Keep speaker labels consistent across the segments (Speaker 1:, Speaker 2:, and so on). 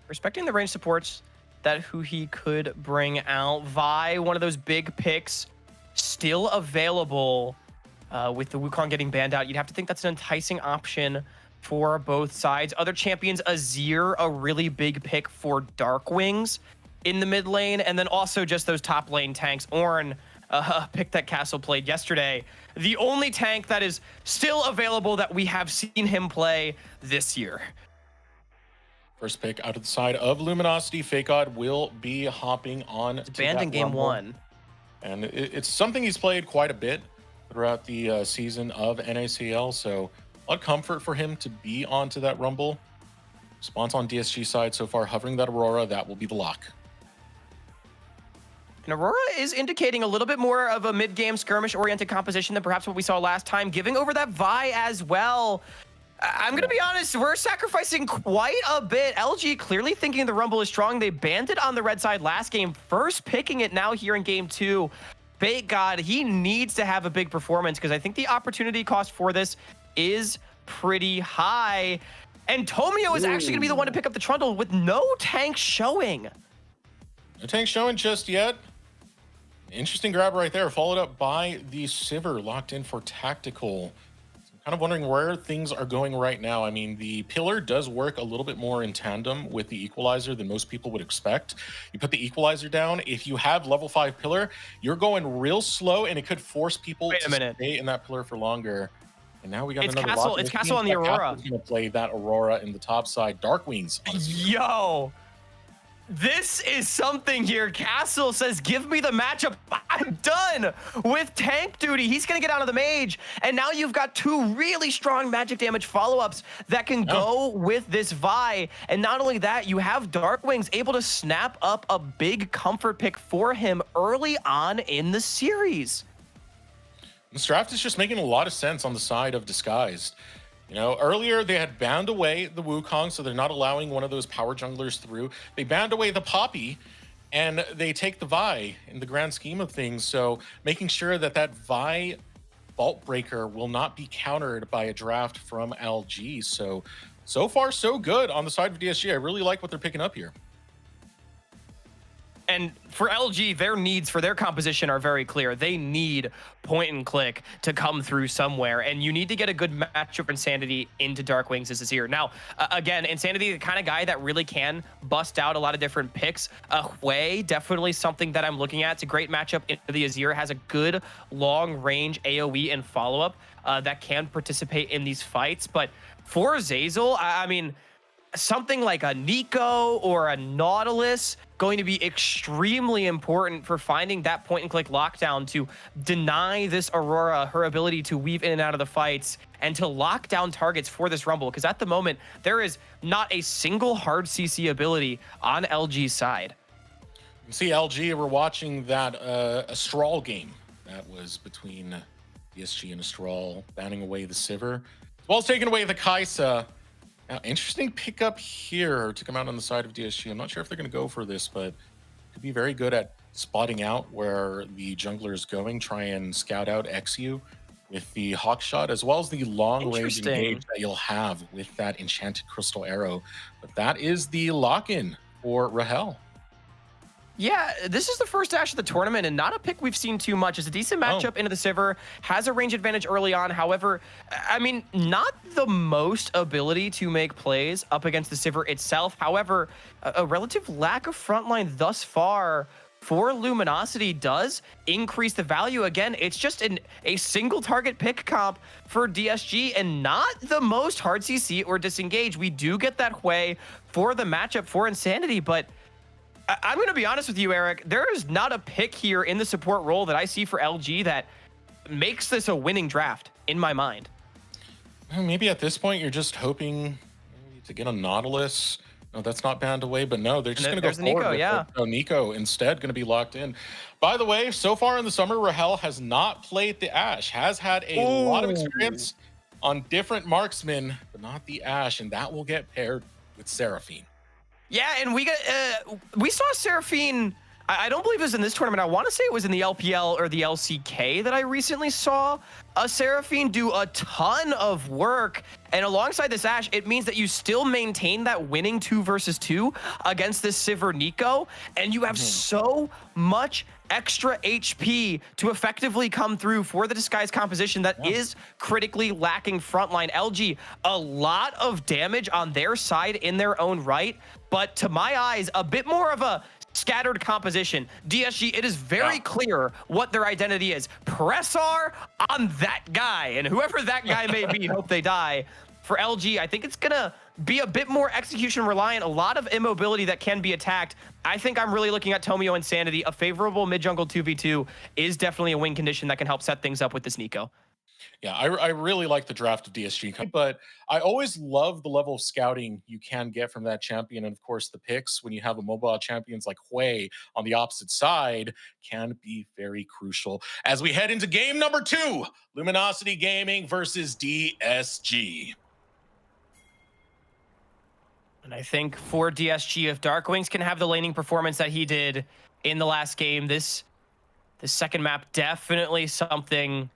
Speaker 1: respecting the range supports that Huhi could bring out. Vi, one of those big picks, still available with the Wukong getting banned out. You'd have to think that's an enticing option for both sides. Other champions, Azir, a really big pick for Darkwings in the mid lane, and then also just those top lane tanks. Ornn, a pick that Castle played yesterday. The only tank that is still available that we have seen him play this year.
Speaker 2: First pick out of the side of Luminosity. FakeGod will be hopping on.
Speaker 1: It's banned in game one.
Speaker 2: And it's something he's played quite a bit throughout the season of NACL. So a lot of comfort for him to be onto that Rumble. Response on DSG side so far, hovering that Aurora. That will be the lock.
Speaker 1: And Aurora is indicating a little bit more of a mid-game skirmish-oriented composition than perhaps what we saw last time, giving over that Vi as well. I'm going to be honest, we're sacrificing quite a bit. LG clearly thinking the Rumble is strong. They banned it on the red side last game, first picking it now here in game two. FakeGod, he needs to have a big performance because I think the opportunity cost for this is pretty high. And Tomio is actually going to be the one to pick up the Trundle with no tank showing.
Speaker 2: No tank showing just yet. Interesting grab right there, followed up by the Sivir, locked in for tactical. Kind of wondering where things are going right now. I mean, the pillar does work a little bit more in tandem with the equalizer than most people would expect. You put the equalizer down, if you have level 5 pillar, you're going real slow and it could force people to stay in that pillar for longer. And now we got another
Speaker 1: Castle. It's Castle on the Aurora.
Speaker 2: He's going to play that Aurora in the top side. Darkwings.
Speaker 1: Yo! This is something here. Castle says, give me the matchup. I'm done with tank duty. He's going to get out of the mage. And now you've got two really strong magic damage follow-ups that can go with this Vi. And not only that, you have Darkwings able to snap up a big comfort pick for him early on in the series.
Speaker 2: This draft is just making a lot of sense on the side of Disguised. You know, earlier they had banned away the Wukong, so they're not allowing one of those power junglers through. They banned away the Poppy, and they take the Vi in the grand scheme of things. So making sure that that Vi Vault Breaker will not be countered by a draft from LG. So far, so good on the side of DSG. I really like what they're picking up here.
Speaker 1: And for LG, their needs for their composition are very clear. They need point and click to come through somewhere. And you need to get a good matchup of Insanity into Darkwings as Azir. Now, again, Insanity, the kind of guy that really can bust out a lot of different picks. Hwei, definitely something that I'm looking at. It's a great matchup into the Azir. Has a good long-range AoE and follow-up that can participate in these fights. But for Zeyzal, I mean, something like a Neeko or a Nautilus going to be extremely important for finding that point and click lockdown to deny this Aurora her ability to weave in and out of the fights and to lock down targets for this Rumble, because at the moment there is not a single hard CC ability on LG's side.
Speaker 2: You can see LG, we're watching that Astral game that was between DSG and Astral, banning away the Sivir, as well as taking away the Kai'Sa. Now, interesting pickup here to come out on the side of DSG. I'm not sure if they're going to go for this, but could be very good at spotting out where the jungler is going, try and scout out eXyu with the hawk shot, as well as the long range engage that you'll have with that enchanted crystal arrow. But that is the lock-in for Rahel.
Speaker 1: Yeah, this is the first Ashe of the tournament and not a pick we've seen too much. It's a decent matchup into the Sivir, has a range advantage early on. However, I mean, not the most ability to make plays up against the Sivir itself. However, a relative lack of frontline thus far for Luminosity does increase the value. Again, it's just a single target pick comp for DSG and not the most hard CC or disengage. We do get that Hwei for the matchup for Insanity, but I'm going to be honest with you, Eric. There is not a pick here in the support role that I see for LG that makes this a winning draft in my mind.
Speaker 2: Maybe at this point, you're just hoping to get a Nautilus. No, that's not banned away, but no, they're just going to go forward.
Speaker 1: Neeko, yeah.
Speaker 2: Oh, Neeko instead going to be locked in. By the way, so far in the summer, Rahel has not played the Ashe, has had a lot of experience on different marksmen, but not the Ashe, and that will get paired with Seraphine.
Speaker 1: Yeah, and we saw Seraphine I don't believe it was in this tournament. I want to say it was in the LPL or the LCK that I recently saw a Seraphine do a ton of work. And alongside this Ashe, it means that you still maintain that winning 2 versus 2 against this Sivir Neeko. And you have so much extra HP to effectively come through for the Disguise composition that is critically lacking frontline. LG, a lot of damage on their side in their own right. But to my eyes, a bit more of a scattered composition. DSG, it is very clear what their identity is. Press R on that guy, and whoever that guy may be, hope they die. For LG, I think it's gonna be a bit more execution reliant, a lot of immobility that can be attacked. I think I'm really looking at Tomio and Sanity. A favorable mid-jungle 2v2 is definitely a win condition that can help set things up with this Neeko.
Speaker 2: Yeah, I really like the draft of DSG, but I always love the level of scouting you can get from that champion. And of course, the picks when you have a mobile champions like Hwei on the opposite side can be very crucial. As we head into game number 2, Luminosity Gaming versus DSG.
Speaker 1: And I think for DSG, if Darkwings can have the laning performance that he did in the last game, this second map definitely something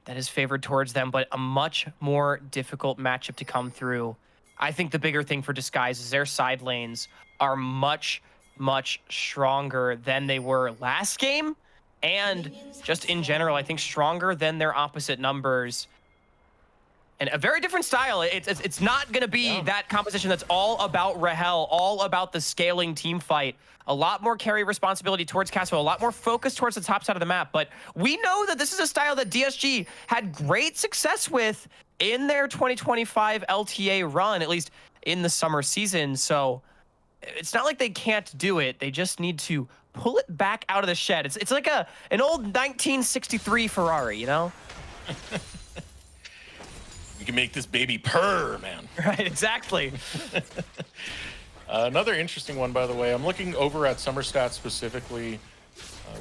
Speaker 1: that is favored towards them, but a much more difficult matchup to come through. I think the bigger thing for Disguise is their side lanes are much, much stronger than they were last game. And just in general, I think stronger than their opposite numbers. And a very different style. It's not going to be that composition that's all about Rahel, all about the scaling team fight. A lot more carry responsibility towards Castle, a lot more focus towards the top side of the map. But we know that this is a style that DSG had great success with in their 2025 LTA run, at least in the summer season. So it's not like they can't do it. They just need to pull it back out of the shed. It's like an old 1963 Ferrari, you know?
Speaker 2: You can make this baby purr, man.
Speaker 1: Right, exactly.
Speaker 2: Another interesting one, by the way, I'm looking over at Summer Stats specifically.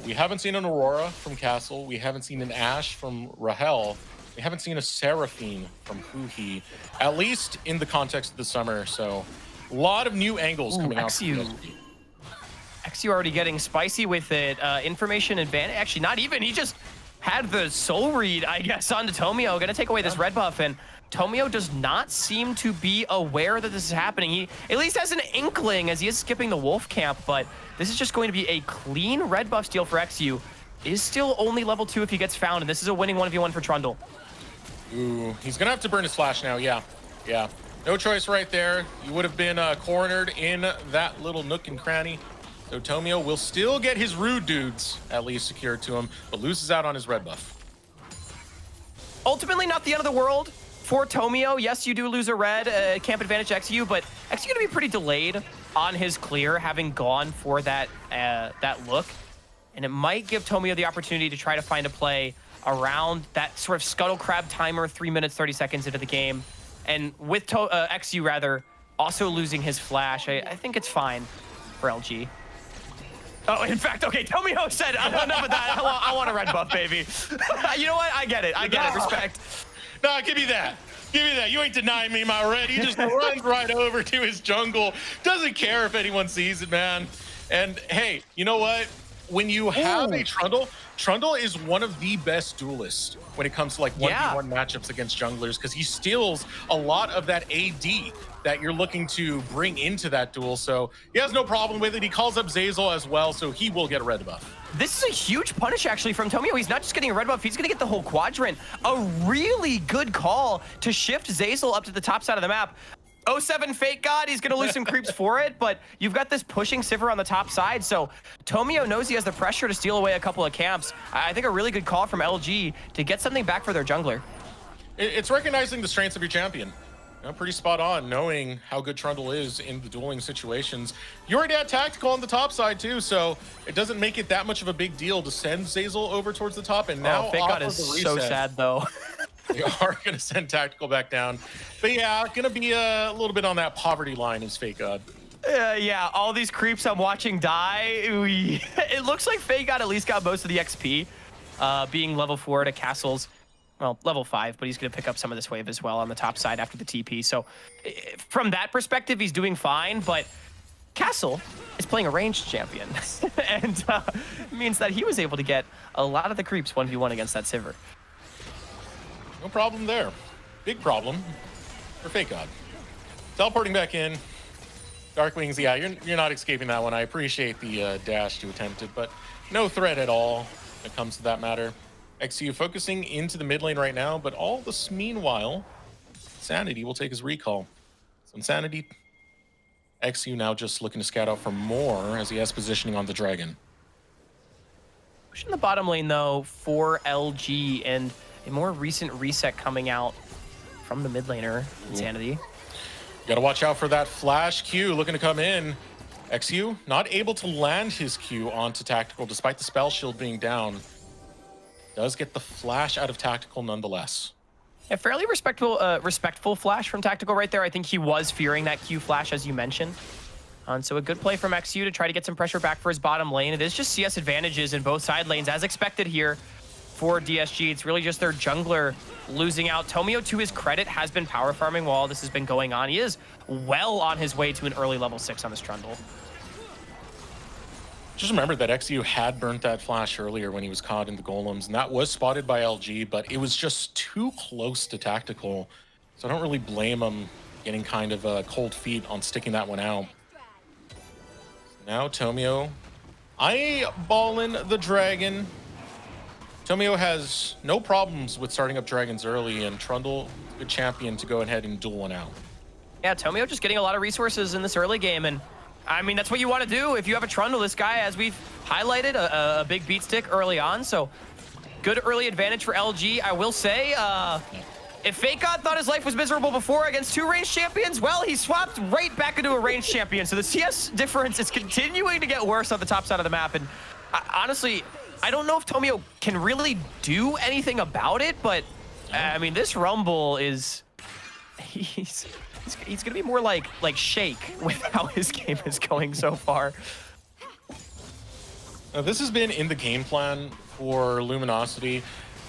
Speaker 2: We haven't seen an Aurora from Castle. We haven't seen an Ashe from Rahel. We haven't seen a Seraphine from Huhi, at least in the context of the summer. So a lot of new angles coming out.
Speaker 1: eXyu already getting spicy with it. Information advantage. Actually, not even. He just had the soul read, I guess, onto Tomio. Gonna take away this red buff, and Tomio does not seem to be aware that this is happening. He at least has an inkling as he is skipping the wolf camp, but this is just going to be a clean red buff steal for eXyu. Is still only level 2 if he gets found, and this is a winning 1v1 for Trundle.
Speaker 2: Ooh, he's gonna have to burn his flash now. Yeah. No choice right there. You would have been cornered in that little nook and cranny. So Tomio will still get his rude dudes at least secured to him, but loses out on his red buff.
Speaker 1: Ultimately, not the end of the world for Tomio. Yes, you do lose a red camp advantage eXyu, but eXyu gonna be pretty delayed on his clear, having gone for that look, and it might give Tomio the opportunity to try to find a play around that sort of scuttle crab timer, 3 minutes 30 seconds into the game, and with eXyu rather also losing his flash, I think it's fine for LG. Oh, in fact, okay, Tomio said, enough of that. I want a red buff, baby. You know what? I get it. Respect.
Speaker 2: No, give me that. Give me that. You ain't denying me my red. He just runs right over to his jungle. Doesn't care if anyone sees it, man. And hey, you know what? When you have a Trundle is one of the best duelists when it comes to like 1v1 matchups against junglers, because he steals a lot of that AD that you're looking to bring into that duel. So he has no problem with it. He calls up Zeyzal as well, so he will get a red buff.
Speaker 1: This is a huge punish actually from Tomio. He's not just getting a red buff, he's gonna get the whole quadrant. A really good call to shift Zeyzal up to the top side of the map. 07 FakeGod, he's gonna lose some creeps for it, but you've got this pushing Sivir on the top side, so Tomio knows he has the pressure to steal away a couple of camps. I think a really good call from LG to get something back for their jungler.
Speaker 2: It's recognizing the strengths of your champion. You know, pretty spot on, knowing how good Trundle is in the dueling situations. You already had tactical on the top side too, so it doesn't make it that much of a big deal to send Zeyzal over towards the top. And now
Speaker 1: FakeGod is so sad though.
Speaker 2: They are going to send tactical back down, but yeah, going to be a little bit on that poverty line is FakeGod.
Speaker 1: Yeah, all these creeps I'm watching die. It looks like FakeGod at least got most of the XP, being level 4 to Castle's. Well, level 5, but he's going to pick up some of this wave as well on the top side after the TP. So from that perspective, he's doing fine, but Castle is playing a ranged champion, and means that he was able to get a lot of the creeps 1v1 against that Sivir.
Speaker 2: No problem there. Big problem for FakeGod. Teleporting back in. Darkwings, yeah, you're not escaping that one. I appreciate the dash to attempt it, but no threat at all when it comes to that matter. eXyu focusing into the mid lane right now, but all this meanwhile, Insanity will take his recall. So Insanity, eXyu now just looking to scout out for more as he has positioning on the dragon.
Speaker 1: Pushing the bottom lane though for LG, and a more recent reset coming out from the mid laner, Insanity.
Speaker 2: Gotta watch out for that flash Q looking to come in. eXyu not able to land his Q onto Tactical despite the spell shield being down. Does get the flash out of Tactical nonetheless.
Speaker 1: A fairly respectful flash from Tactical right there. I think he was fearing that Q flash, as you mentioned. And so a good play from eXyu to try to get some pressure back for his bottom lane. It is just CS advantages in both side lanes, as expected here for DSG. It's really just their jungler losing out. Tomio, to his credit, has been power farming while this has been going on. He is well on his way to an early level 6 on this Trundle.
Speaker 2: Just remember that eXyu had burnt that flash earlier when he was caught in the golems, and that was spotted by LG, but it was just too close to Tactical. So I don't really blame him getting kind of cold feet on sticking that one out. Now Tomio eyeballing the dragon. Tomio has no problems with starting up dragons early, and Trundle, good champion to go ahead and duel one out.
Speaker 1: Yeah, Tomio just getting a lot of resources in this early game, and I mean, that's what you want to do if you have a Trundle. This guy, as we've highlighted, a big beat stick early on, so good early advantage for LG. I will say, if FakeGod thought his life was miserable before against 2 ranged champions, well, he swapped right back into a ranged champion. So the CS difference is continuing to get worse on the top side of the map. And honestly, I don't know if Tomio can really do anything about it, but I mean, this Rumble is, he's gonna be more like Shake with how his game is going so far.
Speaker 2: Now, this has been in the game plan for Luminosity.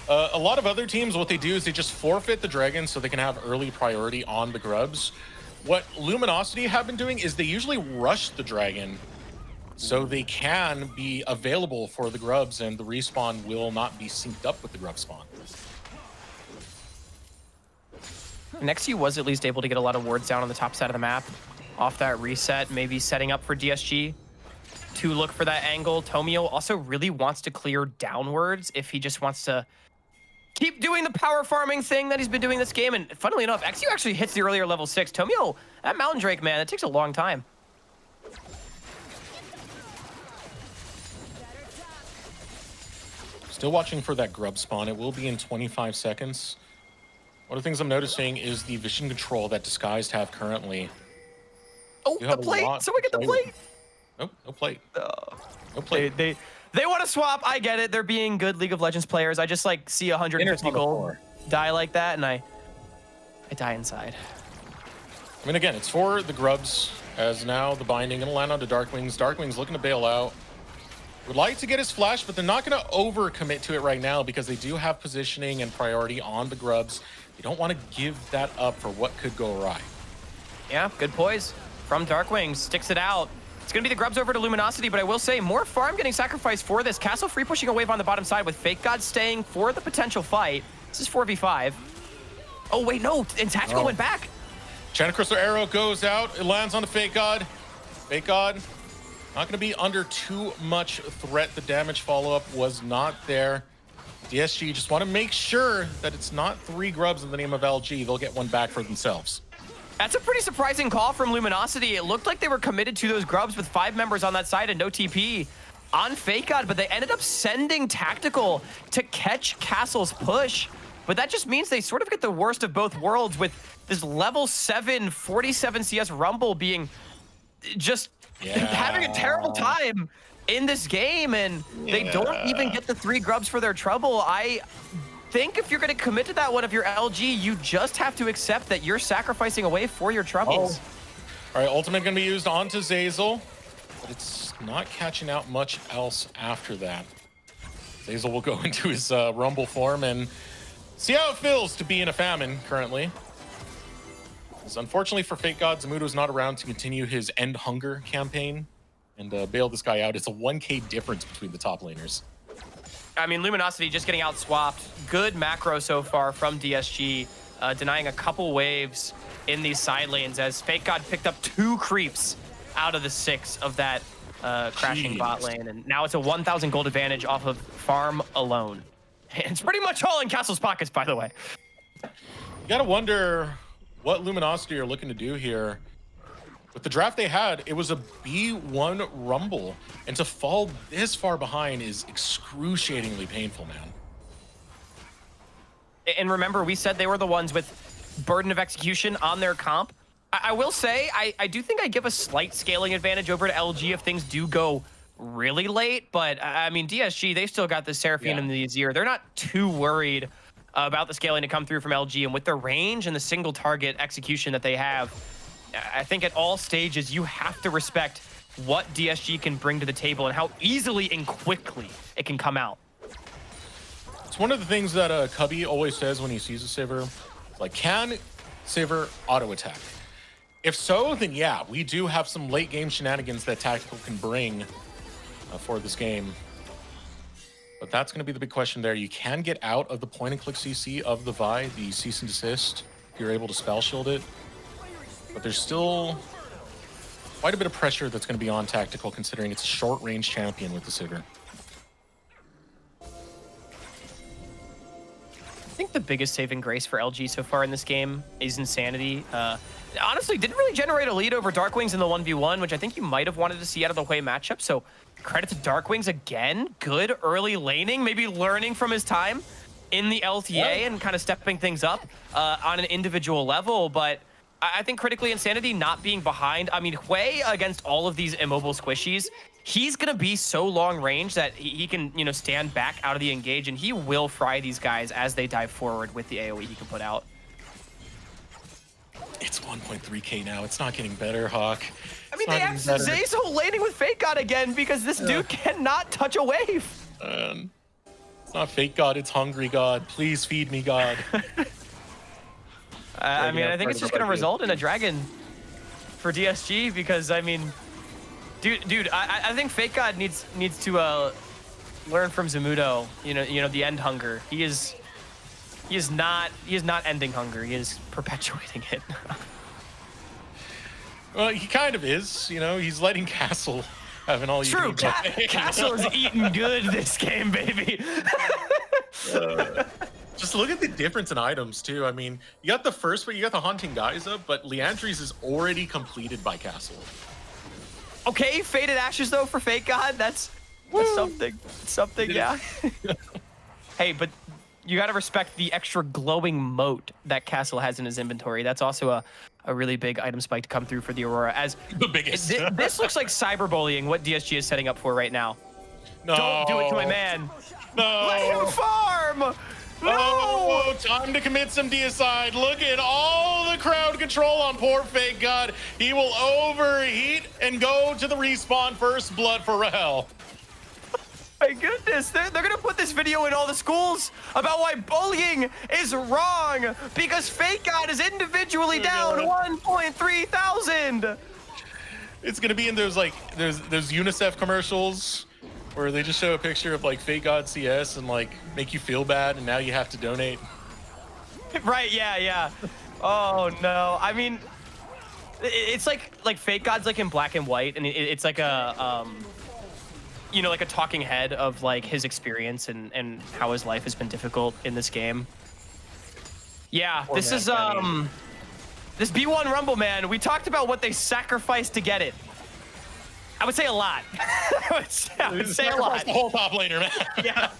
Speaker 2: A lot of other teams, what they do is they just forfeit the dragons so they can have early priority on the grubs. What Luminosity have been doing is they usually rush the dragon so they can be available for the grubs, and the respawn will not be synced up with the grub spawn.
Speaker 1: eXyu was at least able to get a lot of wards down on the top side of the map off that reset, maybe setting up for DSG to look for that angle. Tomio also really wants to clear downwards if he just wants to keep doing the power farming thing that he's been doing this game. And funnily enough, eXyu actually hits the earlier level 6. Tomio, that Mountain Drake, man, it takes a long time.
Speaker 2: Still watching for that grub spawn. It will be in 25 seconds. One of the things I'm noticing is the vision control that Disguised have currently.
Speaker 1: Oh, the plate! Someone get the plate!
Speaker 2: Nope, no plate. No plate.
Speaker 1: They want to swap. I get it. They're being good League of Legends players. I just like see 150 gold die like that, and I die inside.
Speaker 2: I mean, again, it's for the grubs, as now the binding gonna land onto Darkwings. Darkwings looking to bail out. Would like to get his flash, but they're not gonna overcommit to it right now because they do have positioning and priority on the grubs. You don't want to give that up for what could go awry.
Speaker 1: Yeah, good poise from Darkwings. Sticks it out. It's going to be the grubs over to Luminosity, but I will say more farm getting sacrificed for this. Castle free pushing a wave on the bottom side with FakeGod staying for the potential fight. This is 4v5. Oh, wait, no. And Tactical went back.
Speaker 2: China Crystal Arrow goes out. It lands on the FakeGod. FakeGod not going to be under too much threat. The damage follow-up was not there. DSG just want to make sure that it's not 3 grubs in the name of LG. They'll get one back for themselves.
Speaker 1: That's a pretty surprising call from Luminosity. It looked like they were committed to those grubs with 5 members on that side and no TP on FakeGod, but they ended up sending Tactical to catch Castle's push. But that just means they sort of get the worst of both worlds, with this level 7 47 CS Rumble being just having a terrible time in this game, and they don't even get the 3 grubs for their trouble. I think if you're going to commit to that one, if you're LG, you just have to accept that you're sacrificing away for your troubles.
Speaker 2: All right, ultimate going to be used onto Zeyzal, but it's not catching out much else after that. Zeyzal will go into his Rumble form and see how it feels to be in a famine currently. So unfortunately for FakeGod, Zamudo's not around to continue his End Hunger campaign and bail this guy out. It's a 1k difference between the top laners.
Speaker 1: I mean, Luminosity just getting out swapped. Good macro so far from DSG, denying a couple waves in these side lanes as FakeGod picked up 2 creeps out of the 6 of that crashing bot lane. And now it's a 1,000 gold advantage off of farm alone. It's pretty much all in Castle's pockets, by the way.
Speaker 2: You gotta wonder what Luminosity are looking to do here. With the draft they had, it was a B1 Rumble, and to fall this far behind is excruciatingly painful, man.
Speaker 1: And remember, we said they were the ones with burden of execution on their comp. I will say, I do think I give a slight scaling advantage over to LG if things do go really late, but I mean, DSG, they still got the Seraphine and the Azir. They're not too worried about the scaling to come through from LG, and with the range and the single target execution that they have, I think at all stages, you have to respect what DSG can bring to the table and how easily and quickly it can come out.
Speaker 2: It's one of the things that Cubby always says when he sees a Sivir. Like, can Sivir auto-attack? If so, then yeah, we do have some late game shenanigans that Tactical can bring for this game. But that's going to be the big question there. You can get out of the point-and-click CC of the Vi, the cease and desist, if you're able to spell shield it. But there's still quite a bit of pressure that's going to be on Tactical, considering it's a short-range champion with the Sivir.
Speaker 1: I think the biggest saving grace for LG so far in this game is Insanity. Honestly, didn't really generate a lead over Darkwings in the 1v1, which I think you might have wanted to see out of the Hwei matchup. So credit to Darkwings again. Good early laning, maybe learning from his time in the LTA and kind of stepping things up on an individual level. But I think critically, Insanity not being behind. I mean, Hwei against all of these immobile squishies, he's going to be so long range that he can, you know, stand back out of the engage, and he will fry these guys as they dive forward with the AoE he can put out.
Speaker 2: It's 1.3k now. It's not getting better, Hawk.
Speaker 1: I mean, they have Zeyzal laning with FakeGod again because this dude cannot touch a wave.
Speaker 2: It's not FakeGod, it's Hungry God. Please feed me, God.
Speaker 1: I mean, I think it's just going to result in a dragon for DSG because, I mean, dude, I think FakeGod needs to learn from Zamudo. You know, the end hunger. He is not ending hunger. He is perpetuating it.
Speaker 2: Well, he kind of is. You know, he's letting Castle have an all.
Speaker 1: True, Castle is eating good this game, baby.
Speaker 2: Just look at the difference in items too. I mean, you got the first, but you got the Haunting Geyser, but Leandry's is already completed by Castle.
Speaker 1: Okay, Faded Ashes though for FakeGod. That's something, yeah. Hey, but you got to respect the extra glowing moat that Castle has in his inventory. That's also a really big item spike to come through for the Aurora. As
Speaker 2: the biggest.
Speaker 1: This looks like cyberbullying, what DSG is setting up for right now.
Speaker 2: No.
Speaker 1: Don't do it to my man.
Speaker 2: No.
Speaker 1: Let him farm. No.
Speaker 2: Oh, time to commit some deicide. Look at all the crowd control on poor FakeGod. He will overheat and go to the respawn. First blood for Rahel.
Speaker 1: My goodness, they're gonna put this video in all the schools about why bullying is wrong because FakeGod is individually down 1.3 thousand.
Speaker 2: It's gonna be in those those UNICEF commercials where they just show a picture of like FakeGod CS and like make you feel bad, and now you have to donate.
Speaker 1: Right? Yeah. Oh no. I mean, it's like FakeGod's like in black and white, and it's like a you know, like a talking head of like his experience and how his life has been difficult in this game. Yeah, this is this B1 Rumble, man. We talked about what they sacrificed to get it. I would say a lot. I would say a lot.
Speaker 2: The whole top laner, man.
Speaker 1: Yeah,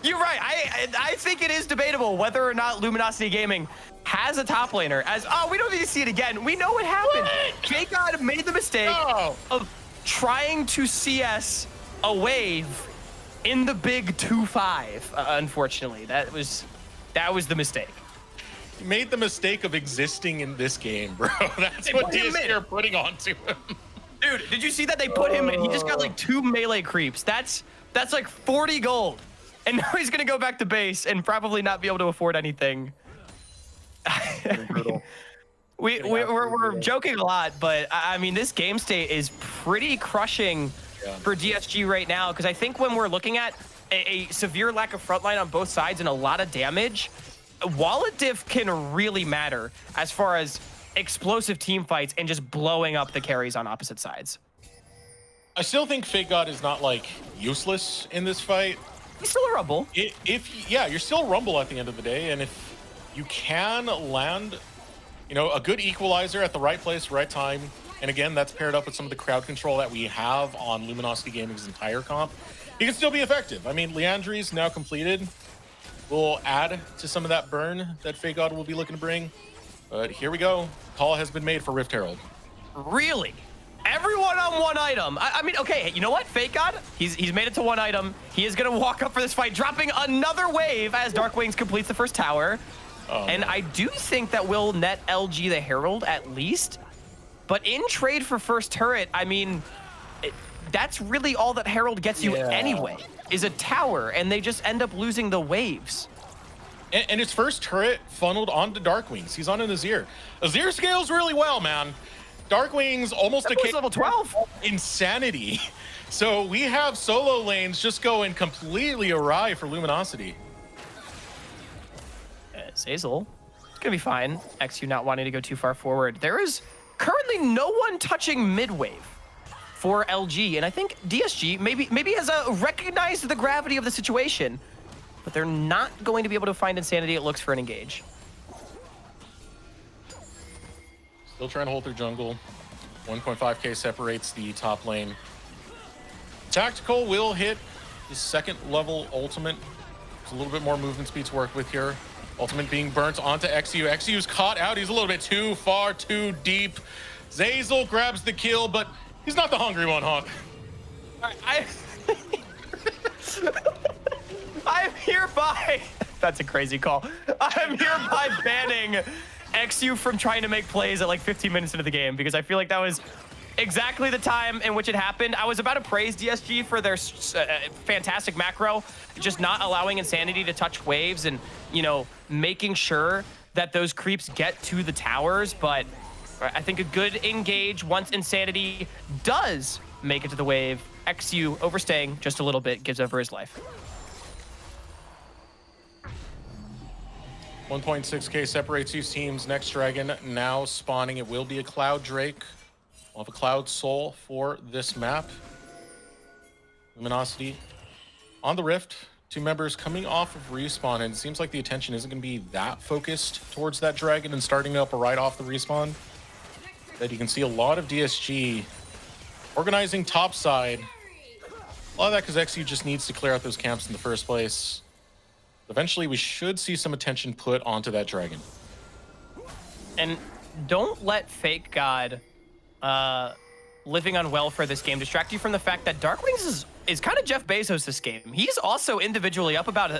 Speaker 1: you're right. I think it is debatable whether or not Luminosity Gaming has a top laner. As we don't need to see it again. We know what happened. FakeGod made the mistake of trying to CS a wave in the big 2-5. Unfortunately, that was the mistake.
Speaker 2: He made the mistake of existing in this game, bro. That's what DSG are putting onto him.
Speaker 1: Dude, did you see that they put him in? He just got like 2 melee creeps. That's like 40 gold. And now he's gonna go back to base and probably not be able to afford anything.
Speaker 3: Brutal.
Speaker 1: we're joking a lot, but I mean, this game state is pretty crushing for DSG right now, because I think when we're looking at a severe lack of frontline on both sides and a lot of damage, wallet diff can really matter as far as explosive team fights and just blowing up the carries on opposite sides.
Speaker 2: I still think FakeGod is not like useless in this fight.
Speaker 1: He's still a Rumble.
Speaker 2: Yeah, you're still a Rumble at the end of the day, and if you can land, you know, a good equalizer at the right place, right time, and again, that's paired up with some of the crowd control that we have on Luminosity Gaming's entire comp, he can still be effective. I mean, Leandri's now completed. We'll add to some of that burn that FakeGod will be looking to bring. But here we go. Call has been made for Rift Herald.
Speaker 1: Really? Everyone on one item. I mean, okay, you know what? FakeGod, he's made it to one item. He is going to walk up for this fight, dropping another wave as Darkwings completes the first tower. And I do think that will net LG the Herald at least. But in trade for first turret, I mean, that's really all that Herald gets you anyway, is a tower, and they just end up losing the waves.
Speaker 2: And his first turret funneled onto Darkwings. He's on an Azir. Azir scales really well, man. Darkwings almost a
Speaker 1: level 12.
Speaker 2: Insanity. So we have solo lanes just going completely awry for Luminosity.
Speaker 1: Zeyzal, it's gonna be fine. eXyu not wanting to go too far forward. There is currently no one touching mid-wave for LG, and I think DSG maybe has recognized the gravity of the situation, but they're not going to be able to find Insanity, it looks, for an engage.
Speaker 2: Still trying to hold their jungle. 1.5k separates the top lane. Tactical will hit his second level ultimate. There's a little bit more movement speed to work with here. Ultimate being burnt onto eXyu. eXyu's caught out. He's a little bit too far, too deep. Zeyzal grabs the kill, but he's not the hungry one, huh?
Speaker 1: I'm hereby... That's a crazy call. I'm hereby banning eXyu from trying to make plays at like 15 minutes into the game, because I feel like that was exactly the time in which it happened. I was about to praise DSG for their fantastic macro, just not allowing Insanity to touch waves and, you know, making sure that those creeps get to the towers. But I think a good engage once Insanity does make it to the wave. eXyu overstaying just a little bit, gives over his life.
Speaker 2: 1.6k separates these teams. Next dragon now spawning. It will be a Cloud Drake. We'll have a Cloud Soul for this map. Luminosity on the Rift. Two members coming off of respawn, and it seems like the attention isn't going to be that focused towards that dragon and starting up right off the respawn. That you can see a lot of DSG organizing top side. A lot of that because eXyu just needs to clear out those camps in the first place. Eventually, we should see some attention put onto that dragon.
Speaker 1: And don't let FakeGod living on welfare this game distract you from the fact that Darkwings is kind of Jeff Bezos this game. He's also individually up about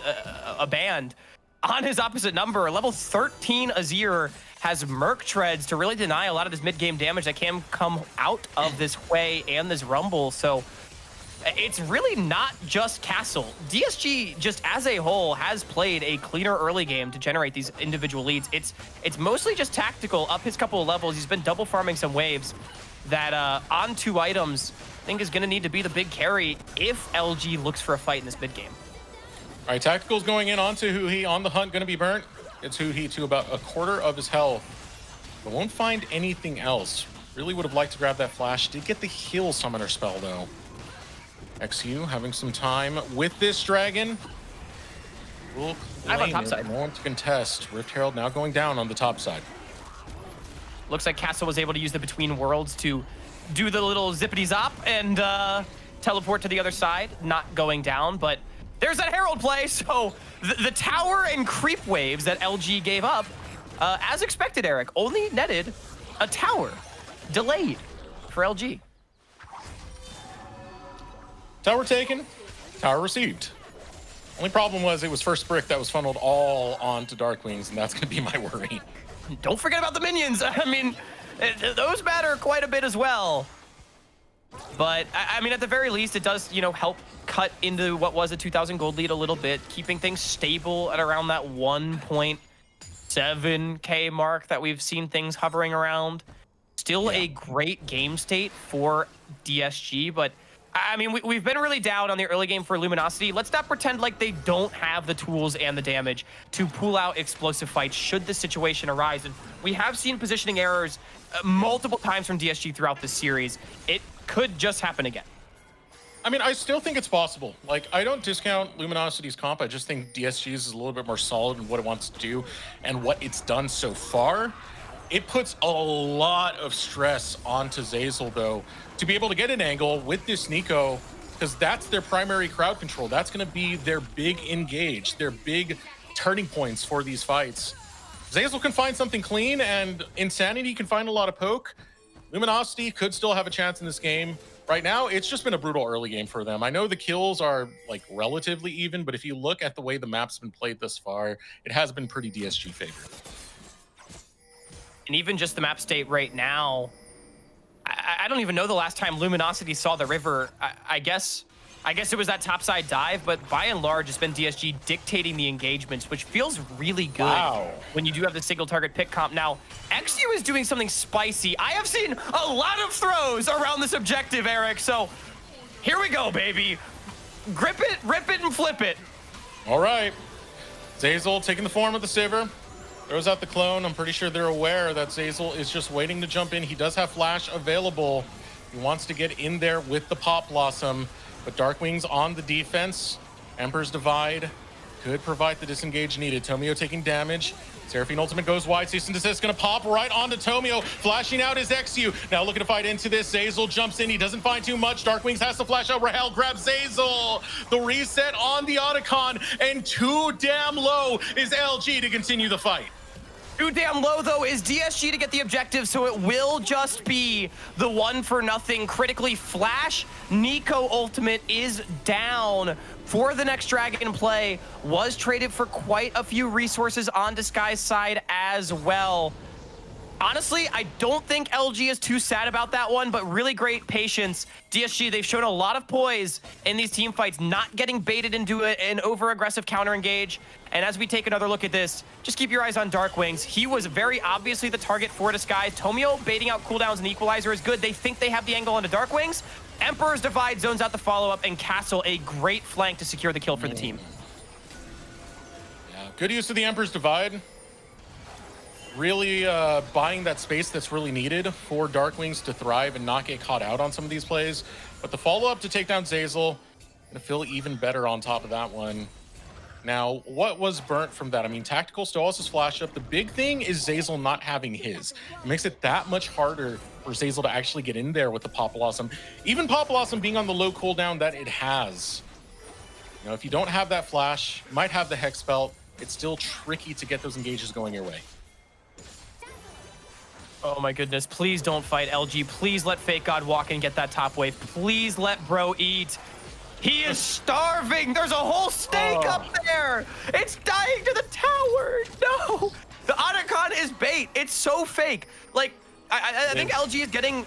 Speaker 1: a band on his opposite number. Level 13 Azir has Merc Treads to really deny a lot of this mid-game damage that can come out of this Hwei and this Rumble. So it's really not just Castle. DSG, just as a whole, has played a cleaner early game to generate these individual leads. It's mostly just tactical. Up his couple of levels, he's been double farming some waves that on 2 items I think is going to need to be the big carry if LG looks for a fight in this mid game.
Speaker 2: All right, Tactical's going in onto Huhi. On the hunt, going to be burnt. It's Huhi to about a quarter of his health, but won't find anything else. Really would have liked to grab that flash. Did get the heal summoner spell though. eXyu having some time with this dragon.
Speaker 1: I'm on top side.
Speaker 2: No one to contest. Rift Herald now going down on the top side.
Speaker 1: Looks like Castle was able to use the Between Worlds to do the little zippity-zop and teleport to the other side, not going down, but there's that Herald play. So the tower and creep waves that LG gave up, as expected, Eric, only netted a tower. Delayed for LG.
Speaker 2: Tower taken, tower received. Only problem was it was first brick that was funneled all onto Darkwings, and that's going to be my worry.
Speaker 1: Don't forget about the minions. I mean, those matter quite a bit as well. But I mean, at the very least, it does, you know, help cut into what was a 2,000 gold lead a little bit, keeping things stable at around that 1.5 7K mark that we've seen things hovering around. Still a great game state for DSG, but I mean, we've been really down on the early game for Luminosity. Let's not pretend like they don't have the tools and the damage to pull out explosive fights should the situation arise. And we have seen positioning errors multiple times from DSG throughout this series. It could just happen again.
Speaker 2: I mean, I still think it's possible. Like, I don't discount Luminosity's comp. I just think DSG's is a little bit more solid in what it wants to do and what it's done so far. It puts a lot of stress onto Zeyzal, though, to be able to get an angle with this Neeko, because that's their primary crowd control. That's going to be their big engage, their big turning points for these fights. Zeyzal can find something clean, and Insanity can find a lot of poke. Luminosity could still have a chance in this game. Right now, it's just been a brutal early game for them. I know the kills are like relatively even, but if you look at the way the map's been played thus far, it has been pretty DSG favored.
Speaker 1: And even just the map state right now, I don't even know the last time Luminosity saw the river. I guess it was that topside dive, but by and large, it's been DSG dictating the engagements, which feels really good when you do have the single target pick comp. Now, eXyu is doing something spicy. I have seen a lot of throws around this objective, Eric, so here we go, baby. Grip it, rip it, and flip it.
Speaker 2: All right. Zeyzal taking the form of the Sivir. Throws out the clone. I'm pretty sure they're aware that Zeyzal is just waiting to jump in. He does have flash available. He wants to get in there with the Pop Blossom, but Darkwings on the defense. Emperor's Divide could provide the disengage needed. Tomio taking damage. Seraphine ultimate goes wide. Cease and desist gonna pop right onto Tomio. Flashing out his eXyu. Now looking to fight into this. Zeyzal jumps in. He doesn't find too much. Darkwings has to flash out. Rahel grabs Zeyzal. The reset on the Otacon, and too damn low is LG to continue the fight.
Speaker 1: Too damn low, though, is DSG to get the objective, so it will just be the 1-for-nothing critically flash. Neeko ultimate is down for the next dragon play. Was traded for quite a few resources on Disguise side as well. Honestly, I don't think LG is too sad about that one, but really great patience. DSG, they've shown a lot of poise in these team fights, not getting baited into an over-aggressive counter-engage. And as we take another look at this, just keep your eyes on Darkwings. He was very obviously the target for Disguise. Tomio baiting out cooldowns and Equalizer is good. They think they have the angle onto Darkwings. Emperor's Divide zones out the follow-up, and Castle, a great flank to secure the kill for the team.
Speaker 2: Yeah, good use of the Emperor's Divide. Really buying that space that's really needed for Darkwings to thrive and not get caught out on some of these plays. But the follow-up to take down Zeyzal, gonna feel even better on top of that one. Now, what was burnt from that? I mean, Tactical still has his flash up. The big thing is Zeyzal not having his. It makes it that much harder for Zeyzal to actually get in there with the Pop Blossom. Even Pop Blossom being on the low cooldown that it has. You know, if you don't have that flash, you might have the Hex Belt, it's still tricky to get those engages going your way.
Speaker 1: Oh my goodness, please don't fight LG. Please let FakeGod walk and get that top wave. Please let bro eat. He is starving. There's a whole steak up there. It's dying to the tower. No. The Otacon is bait. It's so fake. Like, I think LG is getting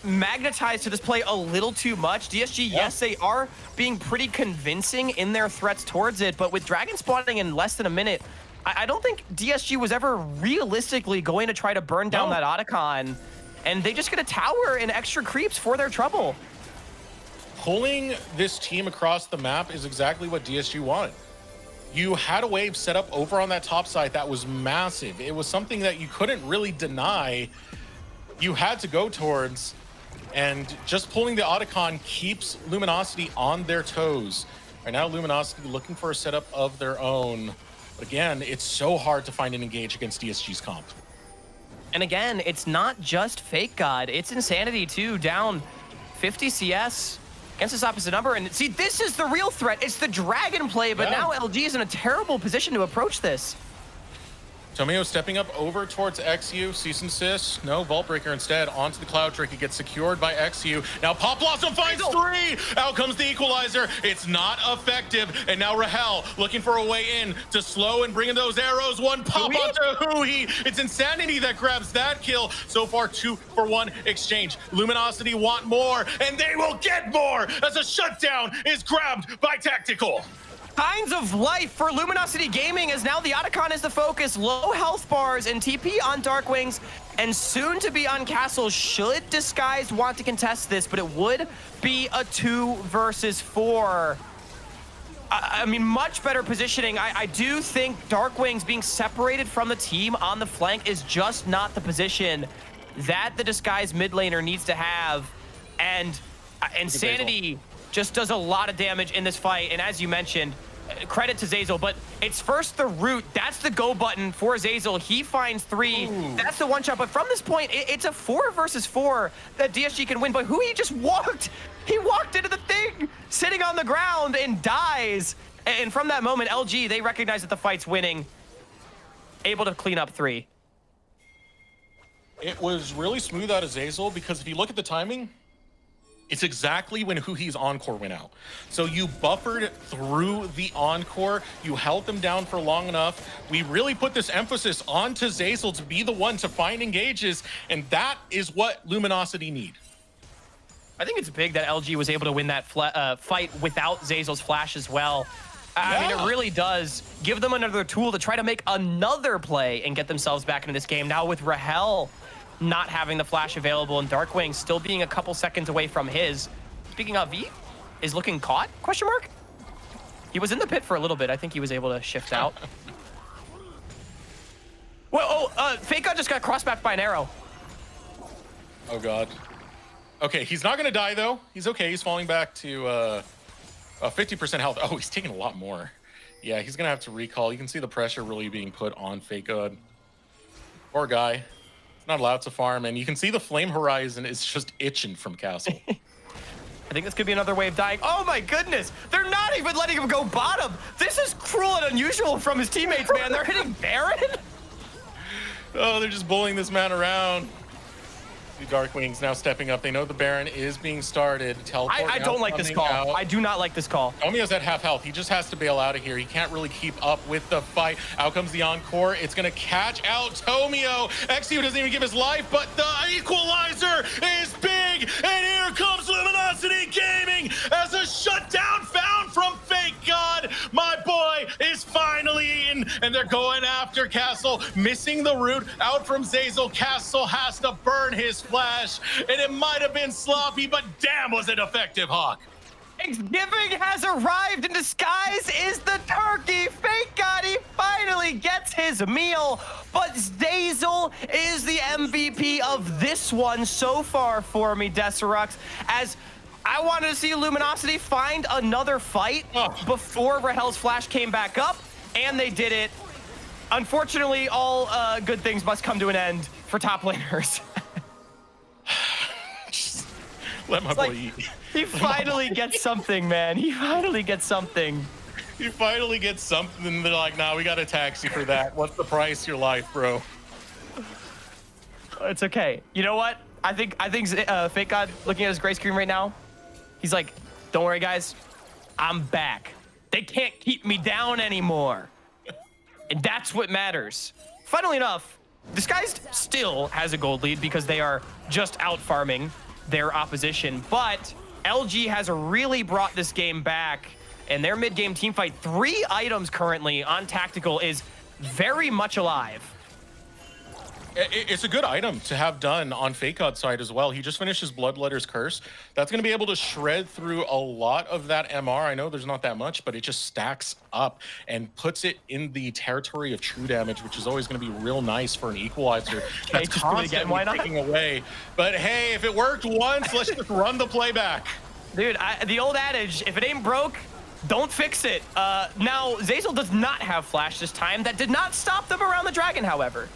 Speaker 1: magnetized to this play a little too much. DSG, yes, they are being pretty convincing in their threats towards it, but with Dragon spawning in less than a minute, I don't think DSG was ever realistically going to try to burn down that Otacon, and they just get a tower and extra creeps for their trouble.
Speaker 2: Pulling this team across the map is exactly what DSG wanted. You had a wave set up over on that top side that was massive. It was something that you couldn't really deny. You had to go towards, and just pulling the Otacon keeps Luminosity on their toes. Right now, Luminosity looking for a setup of their own. But again, it's so hard to find an engage against DSG's comp.
Speaker 1: And again, it's not just FakeGod, it's Insanity too, down 50 CS against this opposite number. And see, this is the real threat. It's the dragon play, but now LG is in a terrible position to approach this.
Speaker 2: Tomio stepping up over towards eXyu. Cease and desist. No, Vault Breaker instead. Onto the Cloud Trick. It gets secured by eXyu. Now Pop Blossom finds three. Out comes the Equalizer. It's not effective. And now Rahel looking for a way in to slow and bring in those arrows. One pop onto Huhi. It's Insanity that grabs that kill. So far, 2-for-1 exchange. Luminosity want more, and they will get more as a shutdown is grabbed by Tactical.
Speaker 1: Kinds of life for Luminosity Gaming, as now the Otacon is the focus. Low health bars and TP on Darkwings and soon to be on Castle. Should Disguised want to contest this, but it would be a 2 versus 4. I mean, much better positioning. I do think Darkwings being separated from the team on the flank is just not the position that the Disguised mid laner needs to have. And Insanity just does a lot of damage in this fight. And as you mentioned, credit to Zeyzal, but it's first the root. That's the go button for Zeyzal. He finds 3. Ooh. That's the one shot. But from this point, it's a 4 versus 4 that DSG can win. But Huhi just walked. He walked into the thing, sitting on the ground and dies. And from that moment, LG, they recognize that the fight's winning. Able to clean up 3.
Speaker 2: It was really smooth out of Zeyzal because if you look at the timing, it's exactly when Huhi's Encore went out. So you buffered through the Encore, you held them down for long enough. We really put this emphasis onto Zeyzal to be the one to find engages, and that is what Luminosity need.
Speaker 1: I think it's big that LG was able to win that fight without Zeyzal's flash as well. I mean, it really does give them another tool to try to make another play and get themselves back into this game. Now with Rahel not having the flash available and Darkwings still being a couple seconds away from his. Speaking of, V is looking caught, question mark? He was in the pit for a little bit. I think he was able to shift out. Well, FakeGod just got cross-backed by an arrow.
Speaker 2: Oh God. Okay, he's not gonna die though. He's okay, he's falling back to 50% health. Oh, he's taking a lot more. Yeah, he's gonna have to recall. You can see the pressure really being put on FakeGod. Poor guy. Not allowed to farm, and you can see the flame horizon is just itching from Castle.
Speaker 1: I think this could be another way of dying. Oh my goodness! They're not even letting him go bottom! This is cruel and unusual from his teammates, man. They're hitting Baron?
Speaker 2: Oh, they're just bullying this man around. The Darkwings now stepping up. They know the Baron is being started.
Speaker 1: I don't like this call. Out. I do not like this call.
Speaker 2: Tomio's at half health. He just has to bail out of here. He can't really keep up with the fight. Out comes the Encore. It's going to catch out Tomio. eXyu doesn't even give his life, but the equalizer is big. And here comes Luminosity Gaming as a shutdown found from FakeGod. My boy is finally in, and they're going after Castle, missing the root out from Zeyzal. Castle has to burn his flash, and it might have been sloppy, but damn was it effective, Hawk.
Speaker 1: Thanksgiving has arrived, and Disguise is the turkey. FakeGod, he finally gets his meal, but Zeyzal is the MVP of this one so far for me, Decerux, as I wanted to see Luminosity find another fight before Rahel's flash came back up, and they did it. Unfortunately, all good things must come to an end for top laners.
Speaker 2: Let my boy eat.
Speaker 1: He finally gets something, man. He finally gets something.
Speaker 2: He finally gets something. They're like, nah, we got a taxi for that. What's the price? Your life, bro.
Speaker 1: It's okay. You know what? I think FakeGod looking at his gray screen right now. He's like, don't worry, guys. I'm back. They can't keep me down anymore. And that's what matters. Funnily enough, Disguised still has a gold lead because they are just out farming their opposition, but LG has really brought this game back, and their mid-game team fight, 3 items currently on Tactical, is very much alive.
Speaker 2: It's a good item to have done on FakeGod's side as well. He just finished his Bloodletter's Curse. That's going to be able to shred through a lot of that MR. I know there's not that much, but it just stacks up and puts it in the territory of true damage, which is always going to be real nice for an equalizer. That's constantly taking away. But hey, if it worked once, let's just run the playback.
Speaker 1: Dude, the old adage, if it ain't broke, don't fix it. Now, Zeyzal does not have flash this time. That did not stop them around the dragon, however.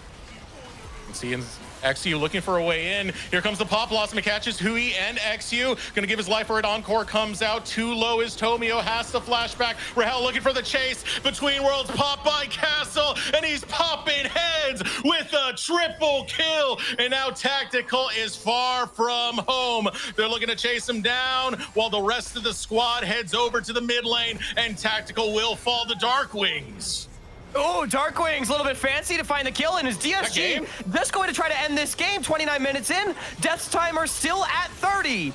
Speaker 2: See eXyu looking for a way in. Here comes the Pop Blossom. It catches Huhi and eXyu. Gonna give his life for it. Encore comes out. Too low is Tomio. Has the flashback. Rahel looking for the chase. Between Worlds pop by Castle. And he's popping heads with a triple kill. And now Tactical is far from home. They're looking to chase him down while the rest of the squad heads over to the mid lane. And Tactical will fall to Darkwings.
Speaker 1: Oh, Darkwings, a little bit fancy to find the kill, and his DSG just going to try to end this game. 29 minutes in, Death's timer still at 30.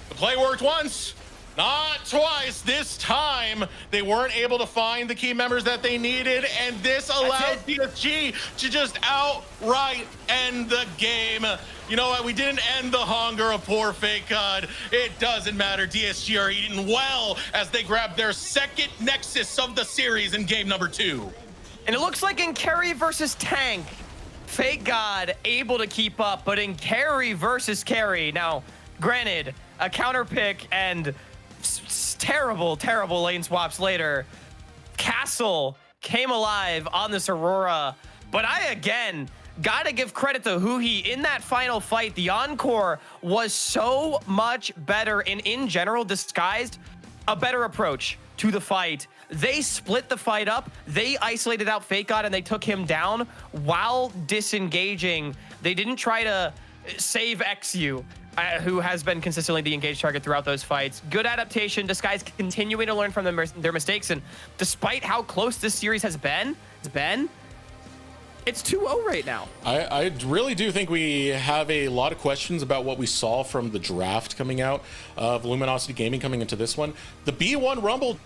Speaker 2: The play worked once. Not twice. This time, they weren't able to find the key members that they needed, and this allowed DSG to just outright end the game. You know what? We didn't end the hunger of poor FakeGod. It doesn't matter. DSG are eating well as they grab their second Nexus of the series in game number 2.
Speaker 1: And it looks like in carry versus tank, FakeGod able to keep up, but in carry versus carry, now, granted, a counter pick and terrible, terrible lane swaps later, Castle came alive on this Aurora, but I, again, gotta give credit to Huhi. In that final fight, the Encore was so much better and in general disguised a better approach to the fight. They split the fight up, they isolated out FakeGod, and they took him down while disengaging. They didn't try to save eXyu, who has been consistently the engaged target throughout those fights. Good adaptation, Disguise continuing to learn from their mistakes, and despite how close this series has been, it's 2-0 right now.
Speaker 2: I really do think we have a lot of questions about what we saw from the draft coming out of Luminosity Gaming coming into this one. The B1 Rumble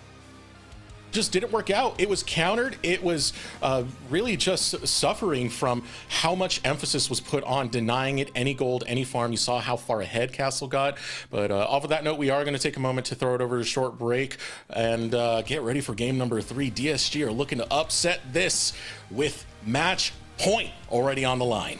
Speaker 2: just didn't work out. It was countered. It was really just suffering from how much emphasis was put on denying it any gold, any farm. You saw how far ahead Castle got. But off of that note, we are going to take a moment to throw it over to a short break and get ready for game number 3. DSG are looking to upset this with match point already on the line.